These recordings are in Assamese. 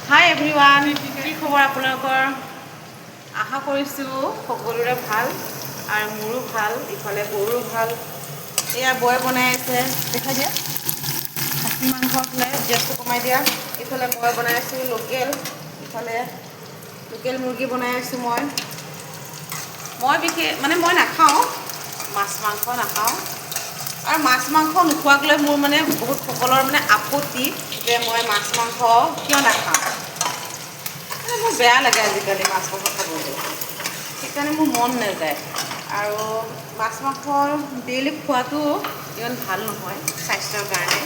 হাই এভৰিৱান, কি খবৰ আপোনালোকৰ? আশা কৰিছোঁ সকলোৰে ভাল আৰু মোৰো ভাল, ইফালে বৌৰো ভাল। এয়া বৌয়ে বনাই আছে, দেখাই দিয়া। খাচী মাংস ফালে গেছটো কমাই দিয়া। ইফালে মই বনাই আছোঁ লোকেল, ইফালে লোকেল মুৰ্গী বনাই আছোঁ মই বিশেষ মানে মই নাখাওঁ, মাছ মাংস নাখাওঁ। আৰু মাছ মাংস নোখোৱাক লৈ মোৰ মানে বহুত সকলৰ মানে আপত্তি যে মই মাছ মাংস কিয় নাখাওঁ। মানে মোৰ বেয়া লাগে আজিকালি মাছ মাংস খাবলৈ, সেইকাৰণে মোৰ মন নাযায়। আৰু মাছ মাংস ডেইলি খোৱাটো ইমান ভাল নহয় স্বাস্থ্যৰ কাৰণে।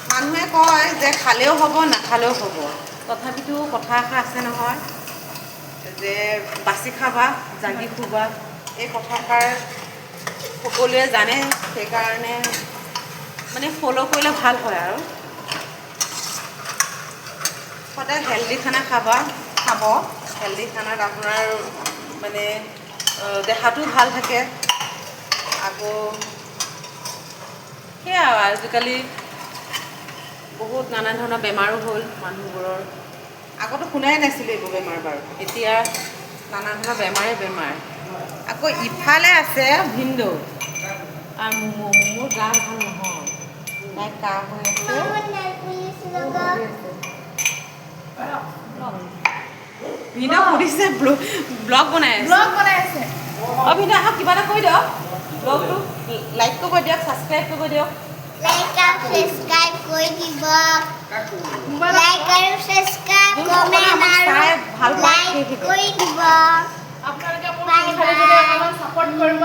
মানুহে কয় যে খালেও হ'ব নাখালেও হ'ব, তথাপিতো কথা এষাৰ আছে নহয় যে বাচি খাবা জাগি শুবা। এই কথাষাৰ সকলোৱে জানে, সেইকাৰণে মানে ফ'ল' কৰিলে ভাল হয় আৰু সদায় হেল্ডি খানা খাব। হেল্ডি খানাত আপোনাৰ মানে দেহাটো ভাল থাকে। আকৌ সেয়া আৰু আজিকালি বহুত নানা ধৰণৰ বেমাৰো হ'ল মানুহবোৰৰ। আগতো শুনাই নাছিলোঁ এইবোৰ বেমাৰ বাৰু, এতিয়া নানা ধৰণৰ বেমাৰ। আকৌ ইফালে আছে ভিনদেউ আৰু মোৰ গা ভাল নহয়, তাই কাহ হৈ আছে। ভিনদেউ সুধিছে ব্লগ বনাই আছে। অঁ ভিনদেউ আহক, কিবা এটা কৈ দিয়ক। ব্লগটো লাইক কৰিব দিয়ক, ছাবস্ক্ৰাইব কৰিব দিয়ক। লাইক আৰু সাবস্ক্ৰাইব কৰি দিব। লাইক আৰু সাবস্ক্ৰাইব কমেন্ট আৰু লাইক কৰি দিব। আপোনালোকে মোৰ অলপ সাপোৰ্ট কৰিব।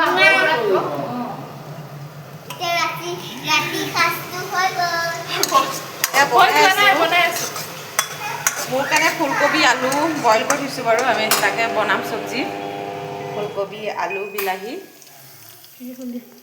ৰাতি সাজটো হৈ গ'ল। বনাই আছোঁ। মোৰ কাৰণে ফুলকবি আলু বইল কৰি থৈছোঁ বাৰু, আমি তাকে বনাম চব্জি। ফুলকবি আলু বিলাহী